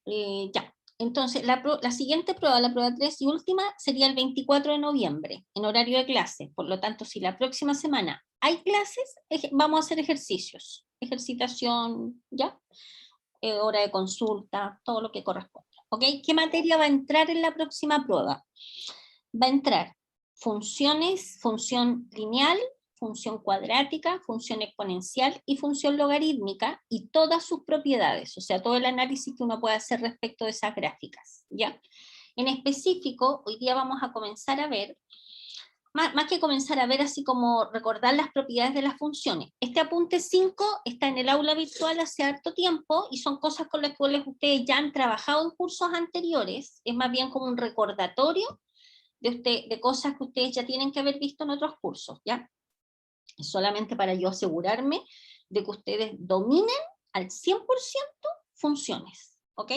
Ya. Entonces, la siguiente prueba, la prueba 3 y última, sería el 24 de noviembre, en horario de clase. Por lo tanto, si la próxima semana hay clases, vamos a hacer ejercicios, ejercitación, ¿ya? Hora de consulta, todo lo que corresponda. ¿Ok? ¿Qué materia va a entrar en la próxima prueba? Va a entrar funciones, función lineal, función cuadrática, función exponencial y función logarítmica y todas sus propiedades, o sea, todo el análisis que uno puede hacer respecto de esas gráficas, ¿ya? En específico, hoy día vamos a comenzar a ver, más que comenzar a ver así como recordar las propiedades de las funciones. Este apunte 5 está en el aula virtual hace harto tiempo y son cosas con las cuales ustedes ya han trabajado en cursos anteriores, es más bien como un recordatorio de cosas que ustedes ya tienen que haber visto en otros cursos, ¿ya? Solamente para yo asegurarme de que ustedes dominen al 100% funciones, ¿ok?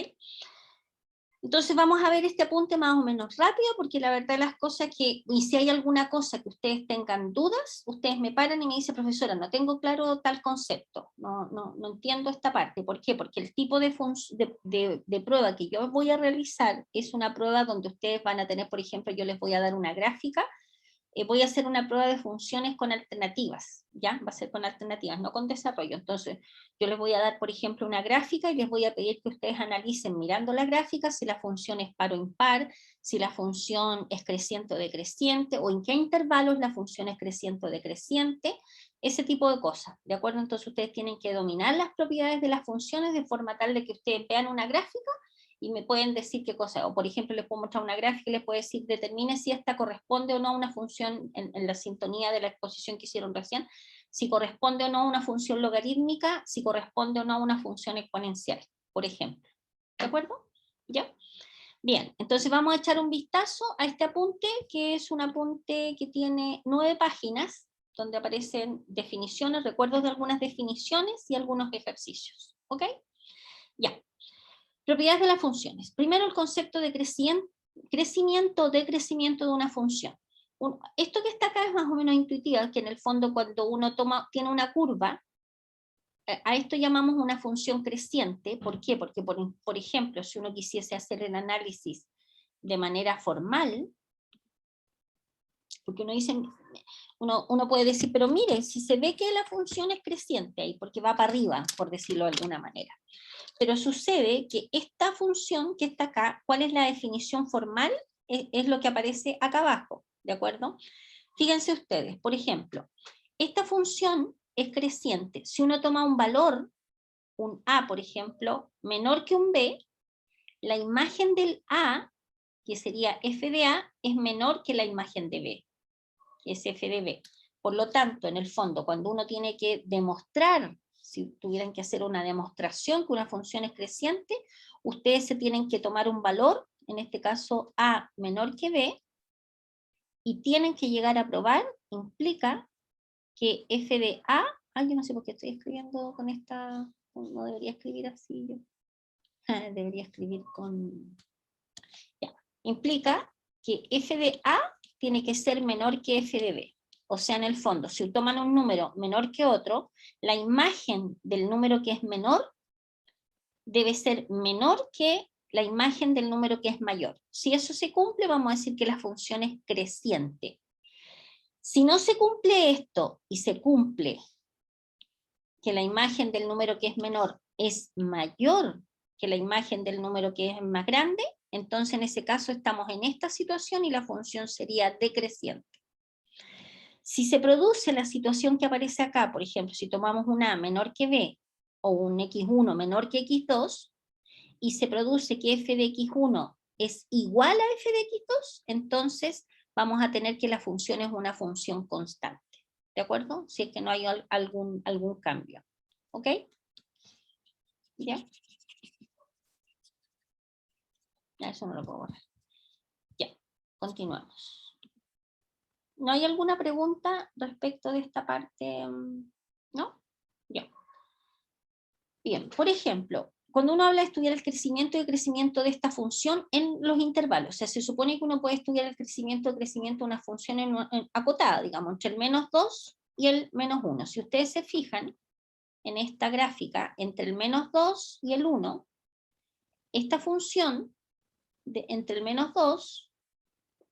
Entonces vamos a ver este apunte más o menos rápido, porque la verdad las cosas que, y si hay alguna cosa que ustedes tengan dudas, ustedes me paran y me dicen, profesora, no tengo claro tal concepto, no entiendo esta parte. ¿Por qué? Porque el tipo de prueba que yo voy a realizar es una prueba donde ustedes van a tener, por ejemplo, yo les voy a dar una gráfica, voy a hacer una prueba de funciones con alternativas, ¿ya? Va a ser con alternativas, no con desarrollo. Entonces, yo les voy a dar, por ejemplo, una gráfica y les voy a pedir que ustedes analicen mirando la gráfica si la función es par o impar, si la función es creciente o decreciente, o en qué intervalos la función es creciente o decreciente, ese tipo de cosas, ¿de acuerdo? Entonces, ustedes tienen que dominar las propiedades de las funciones de forma tal de que ustedes vean una gráfica y me pueden decir qué cosa, o por ejemplo les puedo mostrar una gráfica y les puedo decir, determine si esta corresponde o no a una función en la sintonía de la exposición que hicieron recién, si corresponde o no a una función logarítmica, si corresponde o no a una función exponencial, por ejemplo. ¿De acuerdo? ¿Ya? Bien, entonces vamos a echar un vistazo a este apunte, que es un apunte que tiene 9 páginas, donde aparecen definiciones, recuerdos de algunas definiciones y algunos ejercicios. ¿Ok? Ya. Propiedades de las funciones. Primero el concepto de crecimiento o decrecimiento de una función. Esto que está acá es más o menos intuitivo, que en el fondo cuando uno tiene una curva, a esto llamamos una función creciente. ¿Por qué? Porque, por ejemplo, si uno quisiese hacer el análisis de manera formal, porque uno puede decir, pero mire, si se ve que la función es creciente ahí, porque va para arriba, por decirlo de alguna manera. Pero sucede que esta función que está acá, ¿cuál es la definición formal? Es lo que aparece acá abajo, ¿de acuerdo? Fíjense ustedes, por ejemplo, esta función es creciente. Si uno toma un valor, un A, por ejemplo, menor que un B, la imagen del A, que sería f de A, es menor que la imagen de B, que es f de B. Por lo tanto, en el fondo, cuando uno tiene que demostrar, si tuvieran que hacer una demostración que una función es creciente, ustedes se tienen que tomar un valor, en este caso A menor que B, y tienen que llegar a probar, implica que f de A, ay, yo no sé por qué estoy escribiendo con esta, no debería escribir así yo, debería escribir con, ya, implica que f de A tiene que ser menor que f de B. O sea, en el fondo, si toman un número menor que otro, la imagen del número que es menor debe ser menor que la imagen del número que es mayor. Si eso se cumple, vamos a decir que la función es creciente. Si no se cumple esto y se cumple que la imagen del número que es menor es mayor que la imagen del número que es más grande, entonces en ese caso estamos en esta situación y la función sería decreciente. Si se produce la situación que aparece acá, por ejemplo, si tomamos un A menor que B o un X1 menor que X2, y se produce que f de X1 es igual a f de X2, entonces vamos a tener que la función es una función constante. ¿De acuerdo? Si es que no hay algún cambio. ¿Ok? ¿Ya? Ya, eso no lo puedo borrar. Ya, continuamos. ¿No hay alguna pregunta respecto de esta parte? ¿No? Ya. Bien, por ejemplo, cuando uno habla de estudiar el crecimiento y el crecimiento de esta función en los intervalos, o sea, se supone que uno puede estudiar el crecimiento de una función acotada, digamos, entre el -2 y el -1. Si ustedes se fijan en esta gráfica, entre el -2 y el 1, esta función entre el menos 2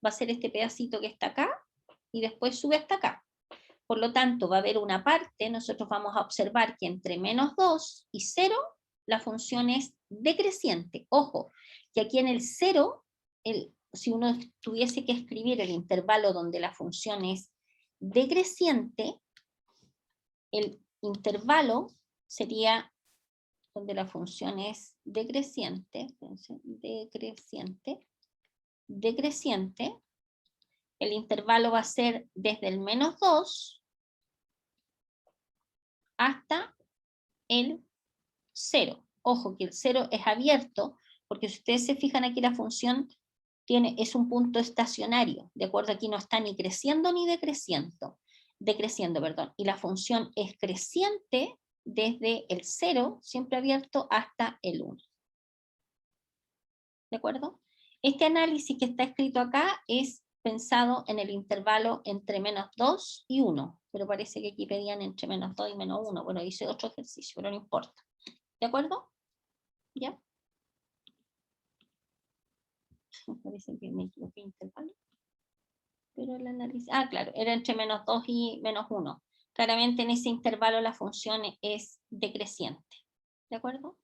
va a ser este pedacito que está acá, y después sube hasta acá. Por lo tanto, va a haber una parte, nosotros vamos a observar que entre menos 2 y 0, la función es decreciente. Ojo, que aquí en el 0, si uno tuviese que escribir el intervalo donde la función es decreciente, el intervalo sería donde la función es decreciente, decreciente, el intervalo va a ser desde el menos 2 hasta el 0. Ojo que el 0 es abierto, porque si ustedes se fijan aquí la función es un punto estacionario, de acuerdo, aquí no está ni creciendo ni decreciendo, y la función es creciente desde el 0, siempre abierto, hasta el 1. ¿De acuerdo? Este análisis que está escrito acá es pensado en el intervalo entre menos 2 y 1, pero parece que aquí pedían entre menos 2 y menos 1. Bueno, hice otro ejercicio, pero no importa. ¿De acuerdo? ¿Ya? Parece que me equivoqué intervalo. Pero el análisis... Ah, claro, era entre menos 2 y menos 1. Claramente en ese intervalo la función es decreciente. ¿De acuerdo?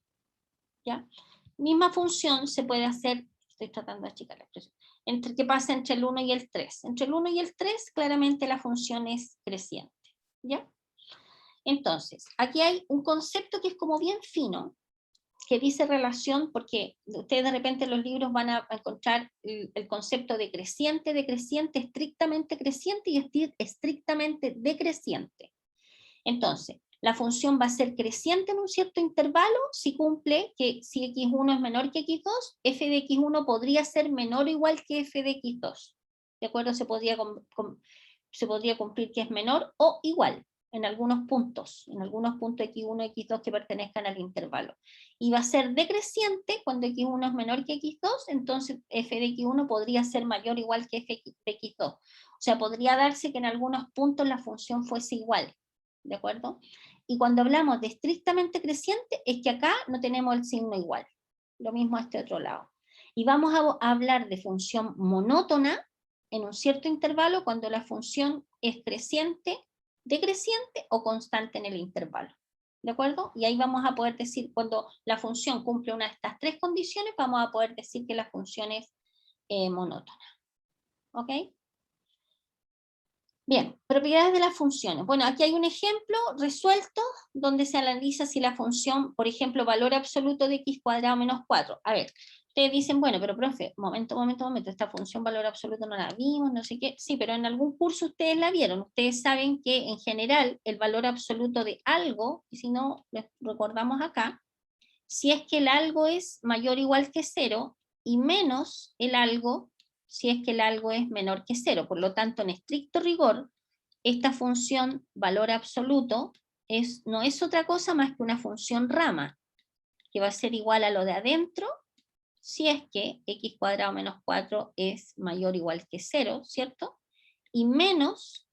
¿Ya? Misma función se puede hacer, estoy tratando de achicar la expresión, que pasa entre el 1 y el 3. Entre el 1 y el 3, claramente la función es creciente. ¿Ya? Entonces, aquí hay un concepto que es como bien fino, que dice relación, porque ustedes de repente en los libros van a encontrar el concepto de creciente, estrictamente creciente y estrictamente decreciente. Entonces, la función va a ser creciente en un cierto intervalo si cumple que si x1 es menor que x2, f de x1 podría ser menor o igual que f de x2. ¿De acuerdo? Se podría cumplir que es menor o igual en algunos puntos x1 y x2 que pertenezcan al intervalo. Y va a ser decreciente cuando x1 es menor que x2, entonces f de x1 podría ser mayor o igual que f de x2. O sea, podría darse que en algunos puntos la función fuese igual. ¿De acuerdo? Y cuando hablamos de estrictamente creciente, es que acá no tenemos el signo igual. Lo mismo a este otro lado. Y vamos a hablar de función monótona en un cierto intervalo cuando la función es creciente, decreciente o constante en el intervalo. ¿De acuerdo? Y ahí vamos a poder decir, cuando la función cumple una de estas tres condiciones, vamos a poder decir que la función es monótona. ¿Ok? Bien, propiedades de las funciones. Bueno, aquí hay un ejemplo resuelto donde se analiza si la función, por ejemplo, valor absoluto de x cuadrado menos 4. A ver, ustedes dicen, bueno, pero profe, momento, esta función valor absoluto no la vimos, no sé qué. Sí, pero en algún curso ustedes la vieron. Ustedes saben que en general el valor absoluto de algo, y si no, les recordamos acá, si es que el algo es mayor o igual que 0 y menos el algo si es que el algo es menor que 0. Por lo tanto, en estricto rigor, esta función valor absoluto no es otra cosa más que una función rama, que va a ser igual a lo de adentro, si es que x cuadrado menos 4 es mayor o igual que 0, ¿cierto? Y menos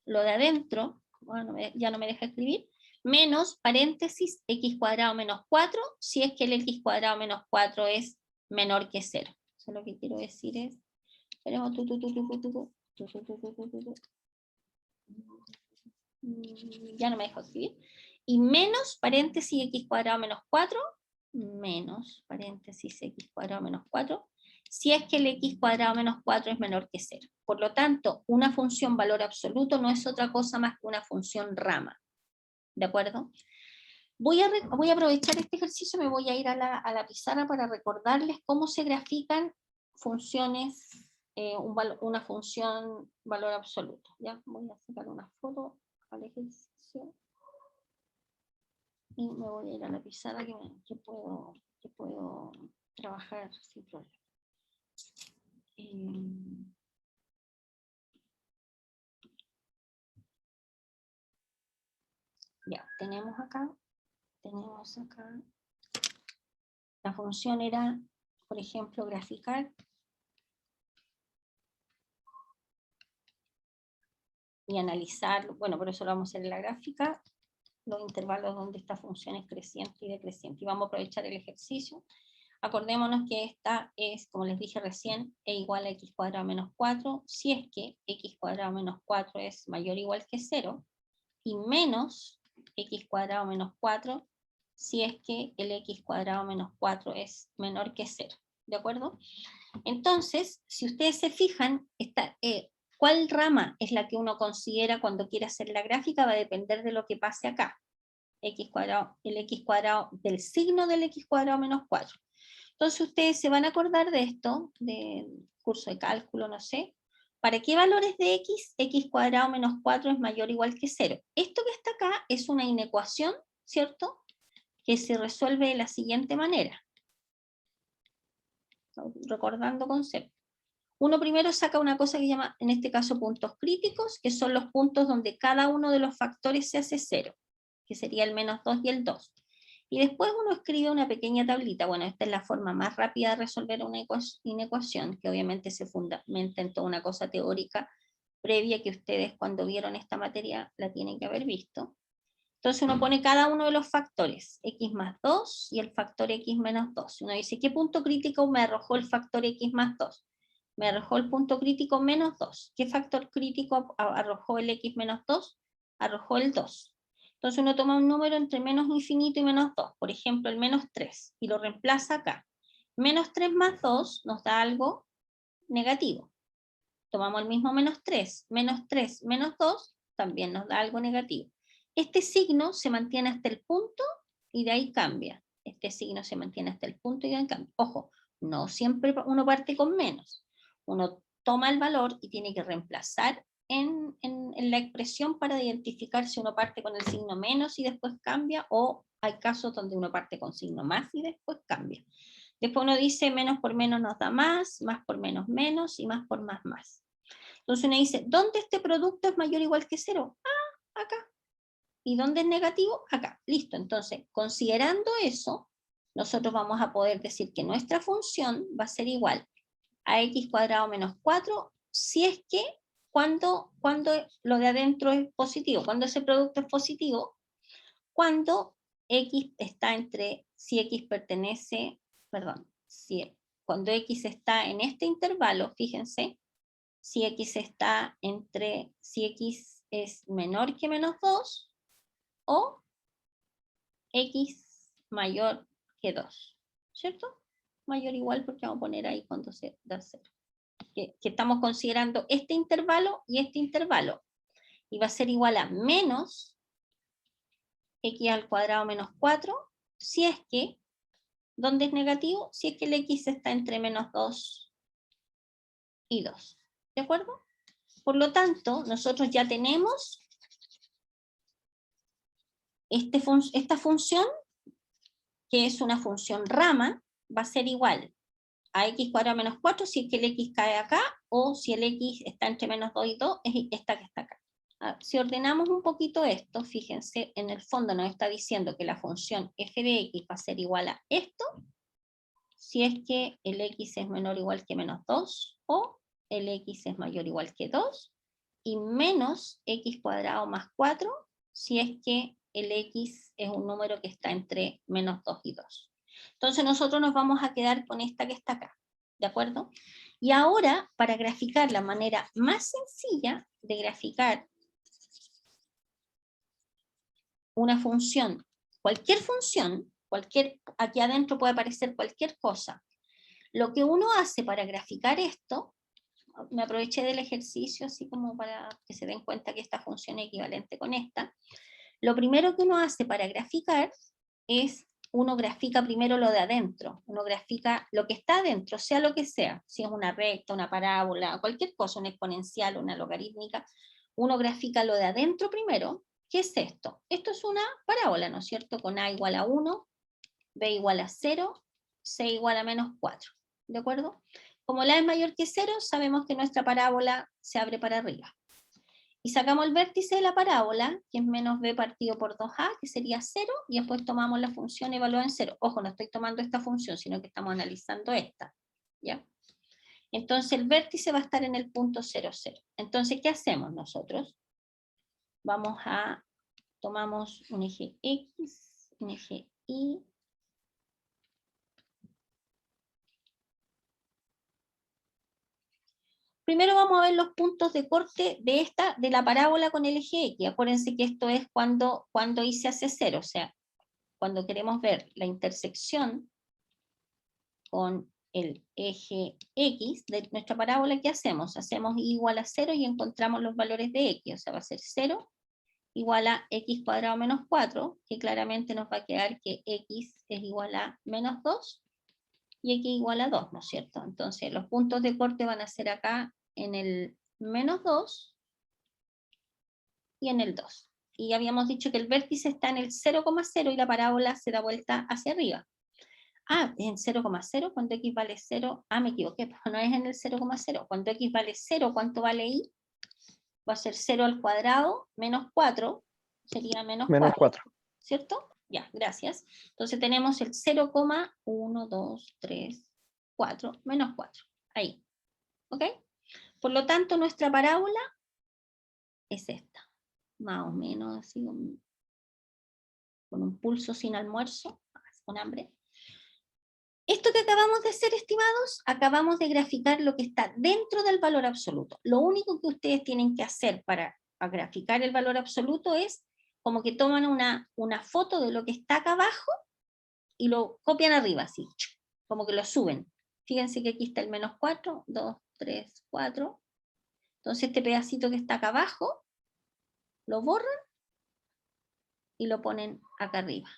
lo de adentro, bueno, ya no me deja escribir, menos paréntesis x cuadrado menos 4, si es que el x cuadrado menos 4 es menor que 0. Eso lo que quiero decir es, esperemos, ya no me deja escribir, y menos paréntesis x cuadrado menos 4, menos paréntesis x cuadrado menos 4, si es que el x cuadrado menos 4 es menor que 0. Por lo tanto, una función valor absoluto no es otra cosa más que una función rama. ¿De acuerdo? Voy a aprovechar este ejercicio, me voy a ir a la pizarra para recordarles cómo se grafican funciones, una función valor absoluto. ¿Ya? Voy a sacar una foto al ejercicio y me voy a ir a la pizarra que puedo trabajar sin problema. Ya, tenemos acá, la función era, por ejemplo, graficar y analizar, bueno, por eso lo vamos a hacer en la gráfica, los intervalos donde esta función es creciente y decreciente. Y vamos a aprovechar el ejercicio. Acordémonos que esta es, como les dije recién, e igual a x cuadrado menos 4, si es que x cuadrado menos 4 es mayor o igual que 0, y menos x cuadrado menos 4, si es que el x cuadrado menos 4 es menor que 0. ¿De acuerdo? Entonces, si ustedes se fijan, ¿cuál rama es la que uno considera cuando quiere hacer la gráfica? Va a depender de lo que pase acá. X cuadrado, el x cuadrado del signo del x cuadrado menos 4. Entonces ustedes se van a acordar de esto, del curso de cálculo, no sé. ¿Para qué valores de x? X cuadrado menos 4 es mayor o igual que 0. Esto que está acá es una inecuación, ¿cierto? Que se resuelve de la siguiente manera. Recordando conceptos. Uno primero saca una cosa que llama, en este caso, puntos críticos, que son los puntos donde cada uno de los factores se hace 0, que sería el menos 2 y el 2. Y después uno escribe una pequeña tablita. Bueno, esta es la forma más rápida de resolver una inecuación, que obviamente se fundamenta en toda una cosa teórica previa que ustedes cuando vieron esta materia la tienen que haber visto. Entonces uno pone cada uno de los factores, x más 2 y el factor x menos 2. Uno dice, ¿qué punto crítico me arrojó el factor x más 2? Me arrojó el punto crítico menos 2. ¿Qué factor crítico arrojó el x menos 2? Arrojó el 2. Entonces uno toma un número entre menos infinito y menos 2, por ejemplo el menos 3, y lo reemplaza acá. Menos 3 más 2 nos da algo negativo. Tomamos el mismo menos 3 menos 2, también nos da algo negativo. Este signo se mantiene hasta el punto y de ahí cambia. Este signo se mantiene hasta el punto y de ahí cambia. Ojo, no siempre uno parte con menos. Uno toma el valor y tiene que reemplazar en la expresión para identificar si uno parte con el signo menos y después cambia, o hay casos donde uno parte con signo más y después cambia. Después uno dice menos por menos nos da más por menos menos, y más por más más. Entonces uno dice, ¿dónde este producto es mayor o igual que 0? Ah, acá. ¿Y dónde es negativo? Acá. Listo. Entonces, considerando eso, nosotros vamos a poder decir que nuestra función va a ser igual a x cuadrado menos 4, si es que cuando lo de adentro es positivo, cuando ese producto es positivo, cuando x está entre, si x pertenece, perdón, cuando x está en este intervalo, fíjense, si x está entre, si x es menor que menos 2 o x mayor que 2, ¿cierto? Mayor o igual porque vamos a poner ahí cuando se da 0. Que estamos considerando este intervalo y este intervalo. Y va a ser igual a menos x al cuadrado menos 4, si es que, ¿dónde es negativo? Si es que el x está entre menos 2 y 2. ¿De acuerdo? Por lo tanto, nosotros ya tenemos esta función, que es una función rama, va a ser igual a x cuadrado menos 4 si es que el x cae acá, o si el x está entre menos 2 y 2, es esta que está acá. Si ordenamos un poquito esto, fíjense, en el fondo nos está diciendo que la función f de x va a ser igual a esto, si es que el x es menor o igual que menos 2, o el x es mayor o igual que 2, y menos x cuadrado más 4, si es que el x es un número que está entre menos 2 y 2. Entonces nosotros nos vamos a quedar con esta que está acá, ¿de acuerdo? Y ahora, para graficar la manera más sencilla de graficar una función, cualquier función, aquí adentro puede aparecer cualquier cosa. Lo que uno hace para graficar esto, me aproveché del ejercicio así como para que se den cuenta que esta función es equivalente con esta. Lo primero que uno hace para graficar es, uno grafica primero lo de adentro, uno grafica lo que está adentro, sea lo que sea, si es una recta, una parábola, cualquier cosa, una exponencial, una logarítmica, uno grafica lo de adentro primero. ¿Qué es esto? Esto es una parábola, ¿no es cierto? Con a igual a 1, b igual a 0, c igual a menos 4, ¿de acuerdo? Como la es mayor que 0, sabemos que nuestra parábola se abre para arriba. Y sacamos el vértice de la parábola, que es menos b partido por 2a, que sería 0, y después tomamos la función evaluada en 0. Ojo, no estoy tomando esta función, sino que estamos analizando esta, ¿ya? Entonces el vértice va a estar en el punto 0, 0. Entonces, ¿qué hacemos nosotros? Tomamos un eje X, un eje Y, Primero vamos a ver los puntos de corte de la parábola con el eje X. Acuérdense que esto es cuando Y se hace 0, o sea, cuando queremos ver la intersección con el eje X de nuestra parábola, ¿qué hacemos? Hacemos Y igual a 0 y encontramos los valores de X, o sea, va a ser 0 igual a X cuadrado menos 4, que claramente nos va a quedar que X es igual a menos 2, y X igual a 2, ¿no es cierto? Entonces los puntos de corte van a ser acá en el menos 2 y en el 2. Y habíamos dicho que el vértice está en el 0,0 y la parábola se da vuelta hacia arriba. Ah, en 0,0, cuando X vale 0, me equivoqué, pero no es en el 0,0. Cuando X vale 0, ¿cuánto vale Y? Va a ser 0 al cuadrado menos 4, sería menos 4, ¿cierto? Ya, gracias. Entonces tenemos el 0,1, 2, 3, 4, menos 4, ahí, ¿ok? Por lo tanto, nuestra parábola es esta, más o menos así, con un pulso sin almuerzo, con hambre. Esto que acabamos de hacer, estimados, acabamos de graficar lo que está dentro del valor absoluto. Lo único que ustedes tienen que hacer para graficar el valor absoluto es como que toman una foto de lo que está acá abajo y lo copian arriba, así, como que lo suben. Fíjense que aquí está el menos 4, 2, 3, 4. Entonces este pedacito que está acá abajo, lo borran y lo ponen acá arriba.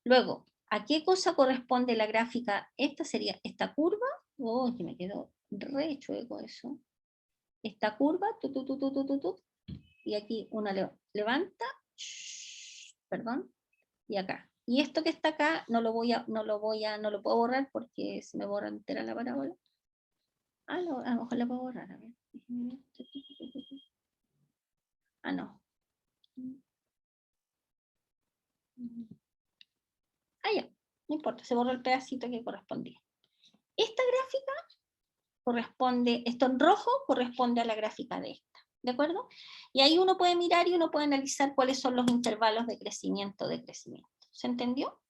Luego, ¿a qué cosa corresponde la gráfica? Esta sería esta curva. Oh, que me quedó re chueco eso. Esta curva, y aquí una levanta, perdón, y acá. Y esto que está acá no lo puedo borrar porque se me borra entera la parábola. A lo mejor la puedo borrar, a ver. No. Ya, no importa, se borró el pedacito que correspondía. Esta gráfica corresponde, esto en rojo corresponde a la gráfica de esta, ¿de acuerdo? Y ahí uno puede mirar y uno puede analizar cuáles son los intervalos de crecimiento, ¿Se entendió?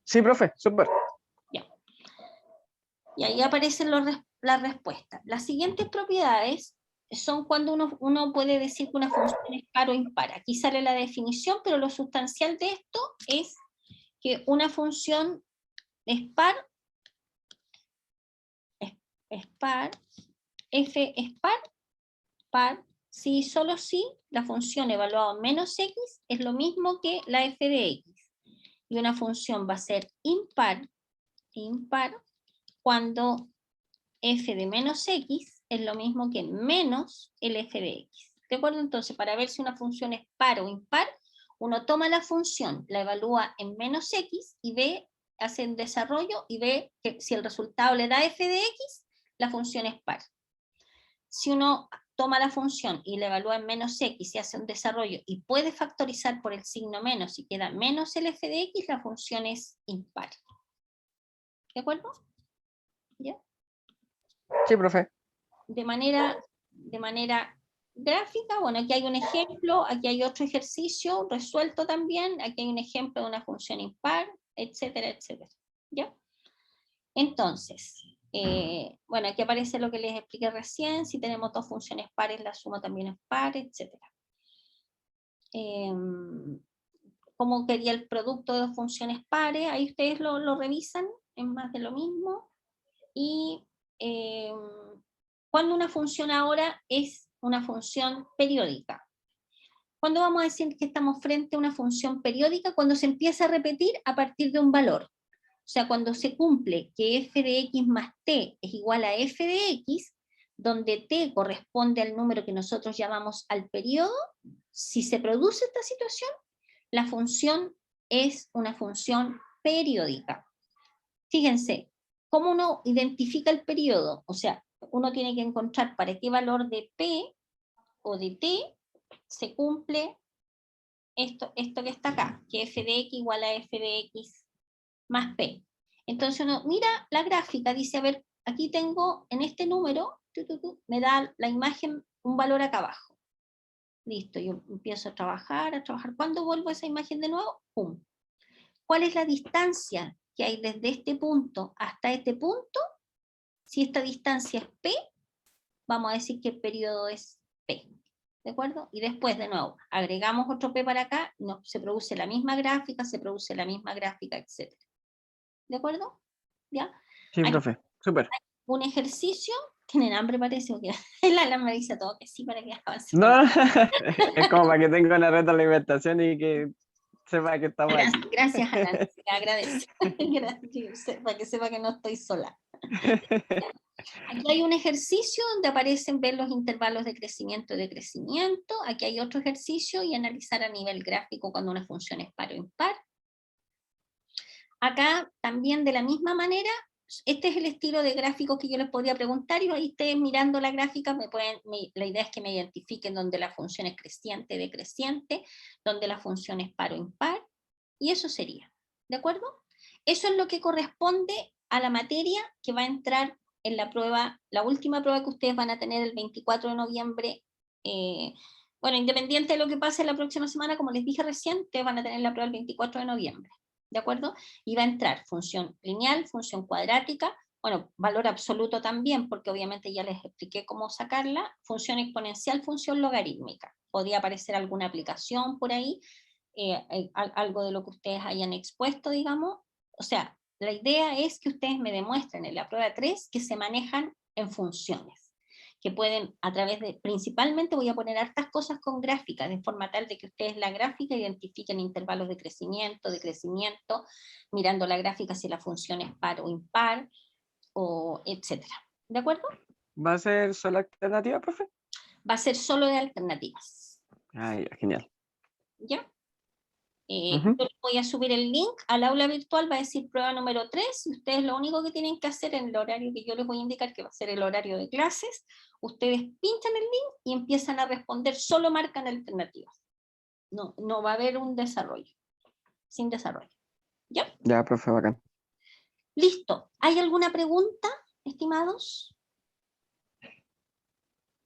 Sí, profe, súper. Ya. Y ahí aparecen las respuestas. Las siguientes propiedades son cuando uno puede decir que una función es par o impar. Aquí sale la definición, pero lo sustancial de esto es que una función es par, f es par, si solo si la función evaluada menos x es lo mismo que la f de x. Y una función va a ser impar cuando f de menos x es lo mismo que menos el f de x. ¿De acuerdo? Entonces, para ver si una función es par o impar, uno toma la función, la evalúa en menos x y hace un desarrollo y ve que si el resultado le da f de x, la función es par. Si uno toma la función y la evalúa en menos x y hace un desarrollo y puede factorizar por el signo menos y queda menos el f de x, la función es impar. ¿De acuerdo? ¿Ya? Sí, profe. De manera gráfica, bueno, aquí hay un ejemplo, aquí hay otro ejercicio resuelto también, aquí hay un ejemplo de una función impar, etcétera, etcétera. ¿Ya? Entonces, bueno, aquí aparece lo que les expliqué recién, si tenemos dos funciones pares, la suma también es par, etcétera. ¿Cómo quería el producto de dos funciones pares? Ahí ustedes lo revisan, es más de lo mismo. Y cuando una función ahora es una función periódica. ¿Cuándo vamos a decir que estamos frente a una función periódica? Cuando se empieza a repetir a partir de un valor. O sea, cuando se cumple que f de x más t es igual a f de x, donde t corresponde al número que nosotros llamamos al periodo, si se produce esta situación, la función es una función periódica. Fíjense, ¿cómo uno identifica el periodo? O sea, uno tiene que encontrar para qué valor de P o de T se cumple esto que está acá, que f de x igual a f de x más P. Entonces uno mira la gráfica, dice, a ver, aquí tengo en este número, me da la imagen un valor acá abajo. Listo, yo empiezo a trabajar. ¿Cuándo vuelvo a esa imagen de nuevo? ¡Pum! ¿Cuál es la distancia que hay desde este punto hasta este punto? Si esta distancia es P, vamos a decir que el periodo es P. ¿De acuerdo? Y después, de nuevo, agregamos otro P para acá, no, se produce la misma gráfica, etc. ¿De acuerdo? ¿Ya? Sí, Hay profe. Súper. un ejercicio, tienen hambre parece, porque la me dice todo que sí para que avancemos. No, es como para que tenga una retroalimentación y que sepa que estamos aquí. Gracias, Ana, se agradece. Gracias, para que sepa que no estoy sola. Aquí hay un ejercicio donde aparecen ver los intervalos de crecimiento y decrecimiento. Aquí hay otro ejercicio y analizar a nivel gráfico cuando una función es par o impar. Acá también de la misma manera, este es el estilo de gráficos que yo les podría preguntar y ahí ustedes mirando la gráfica la idea es que me identifiquen donde la función es creciente, decreciente, donde la función es par o impar, y eso sería, ¿de acuerdo? Eso es lo que corresponde a la materia que va a entrar en la prueba, la última prueba que ustedes van a tener el 24 de noviembre. Bueno, independiente de lo que pase la próxima semana, como les dije recién, ustedes van a tener la prueba el 24 de noviembre. ¿De acuerdo? Y va a entrar función lineal, función cuadrática, bueno, valor absoluto también, porque obviamente ya les expliqué cómo sacarla, función exponencial, función logarítmica. Podría aparecer alguna aplicación por ahí, algo de lo que ustedes hayan expuesto, digamos. O sea, la idea es que ustedes me demuestren en la prueba 3 que se manejan en funciones, que pueden a través de, principalmente voy a poner hartas cosas con gráficas, de forma tal de que ustedes la gráfica identifiquen intervalos de crecimiento, mirando la gráfica si la función es par o impar, o etcétera. ¿De acuerdo? ¿Va a ser sola alternativa, profe? Va a ser solo de alternativas. Ay, genial. ¿Ya? Ujú. Yo les voy a subir el link al aula virtual, va a decir prueba número 3, y ustedes lo único que tienen que hacer en el horario que yo les voy a indicar, que va a ser el horario de clases, ustedes pinchan el link y empiezan a responder, solo marcan alternativas. No, no va a haber un desarrollo, sin desarrollo. ¿Ya? Ya, profe, bacán. Listo. ¿Hay alguna pregunta, estimados?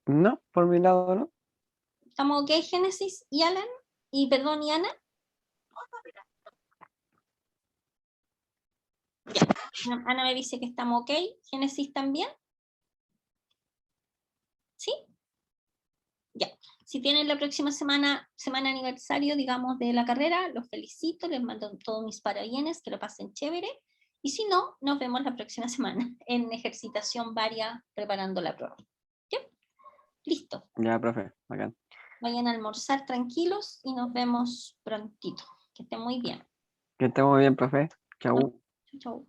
No, por mi lado, no. ¿Estamos ok, Génesis y Alan? Y perdón, y Ana. Ya. Ana me dice que estamos ok. Génesis también. ¿Sí? Ya. Si tienen la próxima semana aniversario, digamos, de la carrera, los felicito, les mando todos mis parabienes, que lo pasen chévere. Y si no, nos vemos la próxima semana en ejercitación varia preparando la prueba. ¿Ya? Listo. Ya, profe, bacán. Vayan a almorzar tranquilos y nos vemos prontito. Que estén muy bien. Que esté muy bien, profe. Chau. Chau, chau.